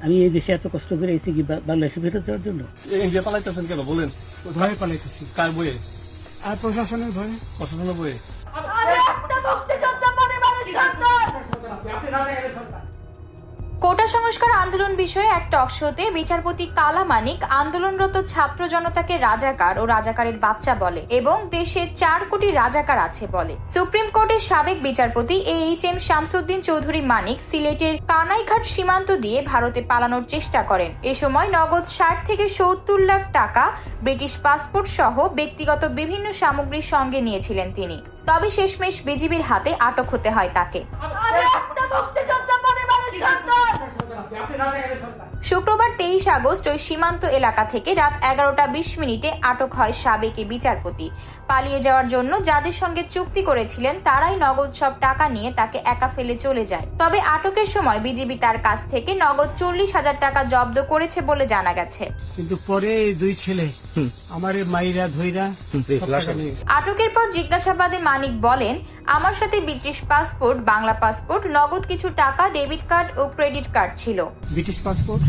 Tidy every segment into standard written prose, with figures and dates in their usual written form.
আমি এই দেশে এত কষ্ট করে এসেছি কি বাংলাদেশে ফেরত যাওয়ার জন্য। ইন্ডিয়া পালাইতেছেন কেন বলেন? ভয়ে পালাইতেছি। কার বইয়ে? আর প্রশাসনের ভয়ে। প্রশাসনের বইয়ে? কোটা সংস্কার আন্দোলন বিষয়ে এক টক শোতে বিচারপতি কালা মানিক আন্দোলনরত ছাত্র জনতাকে রাজাকার ও রাজাকারের বাচ্চা বলে এবং দেশে 4 কোটি রাজাকার আছে বলে। সুপ্রিম কোর্টের সাবেক বিচারপতি এইচ.এম. শামসুদ্দিন চৌধুরী মানিক সিলেটের কানাইঘাট সীমান্ত দিয়ে ভারতে পালানোর চেষ্টা করেন। এ সময় নগদ 60 থেকে 70 লাখ টাকা, ব্রিটিশ পাসপোর্ট সহ ব্যক্তিগত বিভিন্ন সামগ্রী সঙ্গে নিয়েছিলেন তিনি। তবে শেষমেশ বিজিবির হাতে আটক হতে হয় তাকে। শুক্রবার 23 আগস্ট ওই সীমান্ত এলাকা থেকে রাত 11টা 20 মিনিটে আটক হয় সাবেক বিচারপতি। পালিয়ে যাওয়ার জন্য যাদের সঙ্গে চুক্তি করেছিলেন তারাই নগদ সব টাকা নিয়ে তাকে একা ফেলে চলে যায়। তবে আটকের সময় বিজিবি তার কাছ থেকে নগদ 40,000 টাকা জব্দ করেছে বলে জানা গেছে। কিন্তু পরে দুই ছেলে আমার মাইরা ধইরা। আটকের পর জিজ্ঞাসাবাদে মানিক বলেন, আমার সাথে ব্রিটিশ পাসপোর্ট, বাংলা পাসপোর্ট, নগদ কিছু টাকা, ডেবিট কার্ড ও ক্রেডিট কার্ড ছিল। ব্রিটিশ পাসপোর্ট,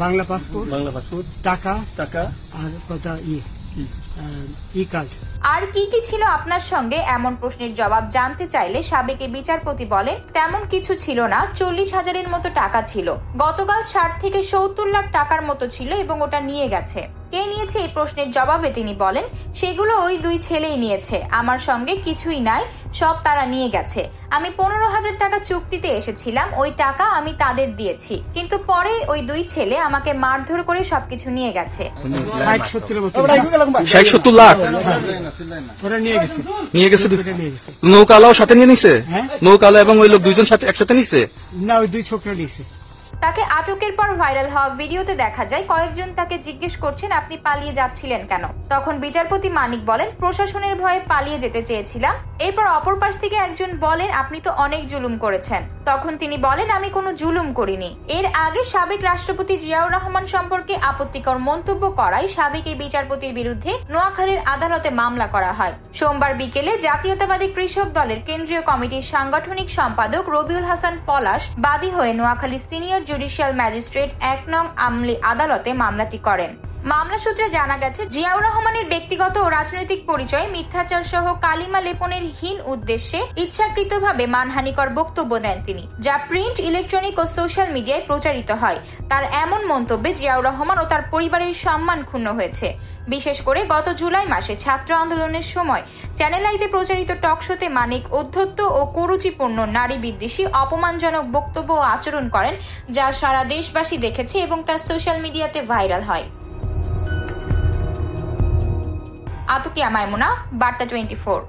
বাংলা পাসপোর্ট, টাকা আর কথা ই কার্ড। আর কি কি ছিল আপনার সঙ্গে এমন প্রশ্নের জবাব জানতে চাইলে সাবেক বিচারপতি বলেন, তেমন কিছু ছিল না, 40,000-এর মতো টাকা ছিল। গতকাল 60 থেকে 70 লাখ টাকার মতো ছিল এবং ওটা নিয়ে গেছে। কে নিয়েছে এই প্রশ্নের জবাবে তিনি বলেন, সেগুলো ওই দুই ছেলেই নিয়েছে, আমার সঙ্গে কিছুই নাই, সব তারা নিয়ে গেছে। আমি 15,000 টাকা চুক্তিতে এসেছিলাম, ওই টাকা আমি তাদের দিয়েছি, কিন্তু পরে ওই দুই ছেলে আমাকে মারধর করে সবকিছু নিয়ে গেছে। 60-70 লাখ নিয়ে গেছে। নৌকালাও সাথে নিয়ে নিছে? নৌকালা এবং ওই লোক দুইজন সাথে একসাথে নিছে না? ওই দুই ছোকরা নিছে। তাকে আটকের পর ভাইরাল হওয়া ভিডিওতে দেখা যায় কয়েকজন তাকে জিজ্ঞেস করছেন, আপনি পালিয়ে যাচ্ছিলেন কেন? তখন বিচারপতি মানিক বলেন, প্রশাসনের ভয়ে পালিয়ে যেতে চেয়েছিলাম। এরপর অপর পাশ থেকে একজন বলেন, আপনি তো অনেক জুলুম করেছেন। তখন তিনি বলেন, আমি কোনো জুলুম করিনি। এর আগে সাবেক রাষ্ট্রপতি জিয়াউর রহমান সম্পর্কে আপত্তিকর মন্তব্য করায় সাবেক এই বিচারপতির বিরুদ্ধে নোয়াখালীর আদালতে মামলা করা হয়। সোমবার বিকেলে জাতীয়তাবাদী কৃষক দলের কেন্দ্রীয় কমিটির সাংগঠনিক সম্পাদক রবিউল হাসান পলাশ বাদী হয়ে নোয়াখালী সিনিয়র জুডিশিয়াল ম্যাজিস্ট্রেট 1 নং আমলি আদালতে মামলাটি করেন। মামলা সূত্রে জানা গেছে, জিয়াউর রহমানের ব্যক্তিগত ও রাজনৈতিক পরিচয় মিথ্যাচার সহ কালিমা লেপনের হীন উদ্দেশ্যে ইচ্ছাকৃতভাবে মানহানিকর বক্তব্য দেন তিনি, যা প্রিন্ট, ইলেকট্রনিক ও সোশ্যাল মিডিয়ায় প্রচারিত হয়। তার এমন মন্তব্যে জিয়াউর রহমান ও তার পরিবারের সম্মান ক্ষুণ্ণ হয়েছে। বিশেষ করে গত জুলাই মাসে ছাত্র আন্দোলনের সময় চ্যানেল আইতে প্রচারিত টক শোতে মানিক অধ্যত্ত ও কুরুচিপূর্ণ, নারী বিদ্বেষী, অপমানজনক বক্তব্য ও আচরণ করেন, যা সারা দেশবাসী দেখেছে এবং তা সোশ্যাল মিডিয়াতে ভাইরাল হয়। আতকিয়া মাইমুনা, বার্তা 24।